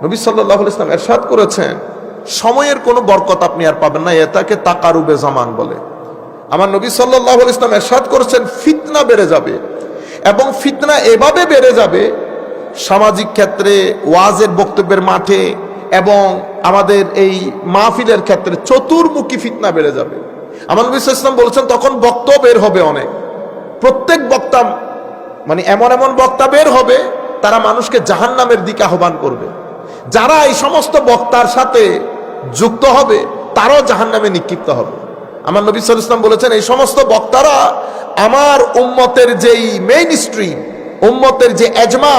নবী সাল্লাল্লাহু আলাইহি ওয়াসাল্লাম ইরশাদ করেছেন, সময়ের কোনো বরকত আপনি আর পাবেন না, এটাকে তাকারুবে জামান বলে। আমার নবী সাল্লাল্লাহু আলাইহি ওয়াসাল্লাম ইরশাদ করেছেন, ফিতনা বেড়ে যাবে এবং ফিতনা এভাবে বেড়ে যাবে সামাজিক ক্ষেত্রে, ওয়াজের বক্তব্যের মাঠে এবং আমাদের এই মাহফিলের ক্ষেত্রে চতুর্মুখী ফিতনা বেড়ে যাবে। আমার নবী সাল্লাল্লাহু আলাইহি ওয়াসাল্লাম বলেছেন, তখন বক্তব্য বের হবে অনেক, প্রত্যেক বক্তা মানে এমন এমন বক্তা বের হবে তারা মানুষকে জাহান্নামের দিকে আহ্বান করবে। যারা এই সমস্ত বক্তার সাথে যুক্ত হবে তারাও জাহান্নামে নিক্ষিপ্ত হবে। আমার নবী সাল্লাল্লাহু আলাইহি ওয়াসাল্লাম বলেছেন, এই সমস্ত বক্তারা আমার উম্মতের যেই মেইন স্ট্রিম, উম্মতের যে এজমা,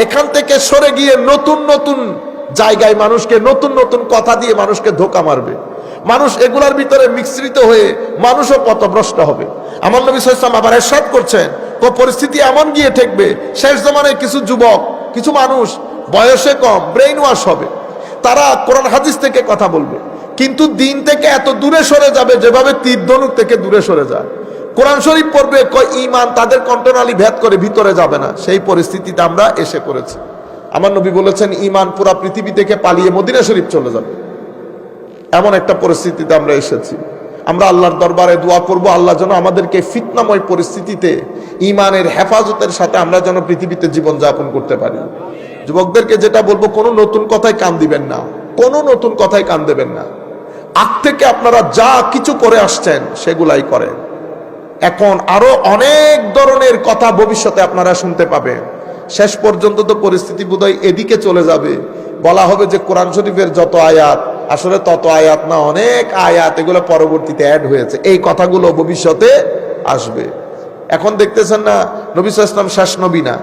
এখান থেকে সরে গিয়ে নতুন নতুন জায়গায় মানুষকে নতুন নতুন কথা দিয়ে মানুষকে ধোঁকা মারবে। মানুষ এগুলার ভিতরে মিশ্রিত হয়ে মানুষও পথভ্রষ্ট হবে। আমার নবী সাল্লাল্লাহু আলাইহি ওয়াসাল্লাম আবার ইরশাদ করছেন, পরিস্থিতি এমন গিয়ে ঠেকবে, শেষ জামানায় কিছু যুবক, কিছু মানুষ বয়সে কম, ব্রেইন ওয়াশ হবে, তারা কোরআন হাদিস থেকে কথা বলবে কিন্তু দিন থেকে এত দূরে সরে যাবে যেভাবে তীর ধনুক থেকে দূরে সরে যায়। কোরআন শরীফ পড়বে, ঈমান তাদের কণ্ঠনালী ভেদ করে ভিতরে যাবে না। সেই পরিস্থিতিতে আমরা এসে পড়েছি। আমার নবী বলেছেন, ঈমান পুরা পৃথিবী থেকে পালিয়ে মদিনা শরীফ চলে যাবে। এমন একটা পরিস্থিতিতে আমরা এসেছি। আমরা আল্লাহর দরবারে দোয়া করব, আল্লাহ যেন আমাদেরকে ফিতনাময় পরিস্থিতিতে ঈমানের হেফাজতের সাথে আমরা যেন পৃথিবীতে জীবন যাপন করতে পারি। যুবকদেরকে যেটা বলবো, কোনো নতুন কথায় কান দিবেন না, কোনো নতুন কথায় কান দেবেন না। আগ থেকে আপনারা যা কিছু করে আসছেন সেগুলাই করেন। এখন আরো অনেক ধরনের কথা ভবিষ্যতে আপনারা শুনতে পাবেন। শেষ পর্যন্ত তো পরিস্থিতি বোধহয় এদিকে চলে যাবে, বলা হবে যে কোরআন শরীফের যত আয়াত, আসলে তত আয়াত না, অনেক আয়াত এগুলো পরবর্তীতে অ্যাড হয়েছে। এই কথাগুলো ভবিষ্যতে আসবে। এখন দেখতেছেন না, নবী সাল্লাল্লাহু আলাইহি ওয়াসাল্লাম শেষ নবী না,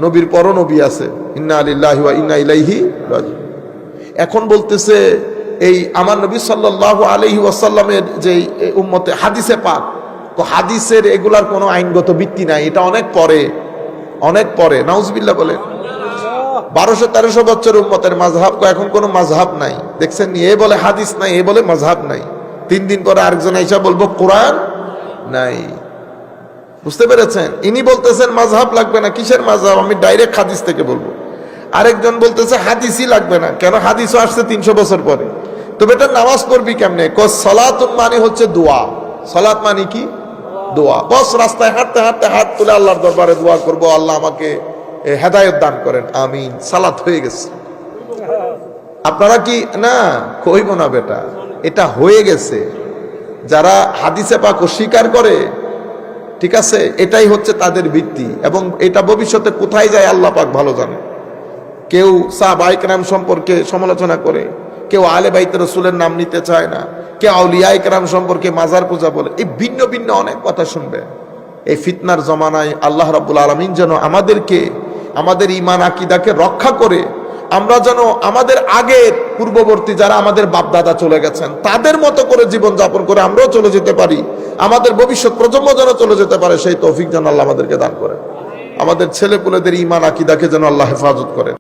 নবীর পরও নবী আছে। ইন্না লিল্লাহি ওয়া ইন্না ইলাইহি রাজিউন। এখন বলতেছে এই আমার নবী সাল্লাল্লাহু আলাইহি ওয়াসাল্লামের যে উম্মতে হাদিসে পাক, হাদিসের এগুলার কোনো আইনগত ভিত্তি নাই, এটা অনেক পরে, অনেক পরে। নাউজুবিল্লাহ বলেন। 1200-1300 বছর উম্মতের মাযহাব, এখন কোনো মাযহাব নাই। দেখছেন, এ বলে হাদিস নাই, এ বলে মাযহাব নাই। 3 দিন পরে আরেকজন আইসা বলবো কোরআন নাই। বুঝতে পেরেছেন? ইনি বলতেছেন মাযহাব লাগবে না। কিসের মাযহাব? আমি ডাইরেক্ট হাদিস থেকে বলবো। আরেকজন বলতেছে হাদিসই লাগবে না। কেন? হাদিসও আসছে 300 বছর পরে। তো বেটা নামাজ পড়বি কেমনে? সালাতুন মানে হচ্ছে দোয়া। সালাত মানে কি? দোয়া। বস রাস্তায় হাঁটতে হাঁটতে হাত তুলে আল্লাহর দরবারে দোয়া করবো, আল্লাহ আমাকে হেদায়েত দান করেন, আমিন, সালাত হয়ে গেছে। আপনারা কি না কইব না বেটা, এটা হয়ে গেছে। যারা হাদিসে পাক অস্বীকার করে, ঠিক আছে, এটাই হচ্ছে তাদের ভিত্তি এবং এটা ভবিষ্যতে কোথায় যায় আল্লাহ পাক ভালো জানে। কেউ সাহাবায়ে কেরাম সম্পর্কে সমালোচনা করে, কেউ আলে বাইতে রাসূলের নাম নিতে চায় না, কেউ আউলিয়ায়ে কেরাম সম্পর্কে মাজার পূজা বলে। এই ভিন্ন ভিন্ন অনেক কথা শুনবে। এই ফিতনার জমানায় আল্লাহ রাব্বুল আলামিন যেন আমাদেরকে, আমাদের ঈমান আকীদাকে রক্ষা করে আমরা যেন আমাদের আগের পূর্ববর্তী যারা আমাদের বাপদাদা চলে গেছেন তাদের মতো করে জীবন যাপন করে আমরাও চলে যেতে পারি, আমাদের ভবিষ্যৎ প্রজন্ম যেন চলে যেতে পারে, সেই তৌফিক যেন আল্লাহ আমাদেরকে দান করেন। আমাদের ছেলেপুলেদের ঈমান আকীদাকে যেন আল্লাহ হেফাজত করেন।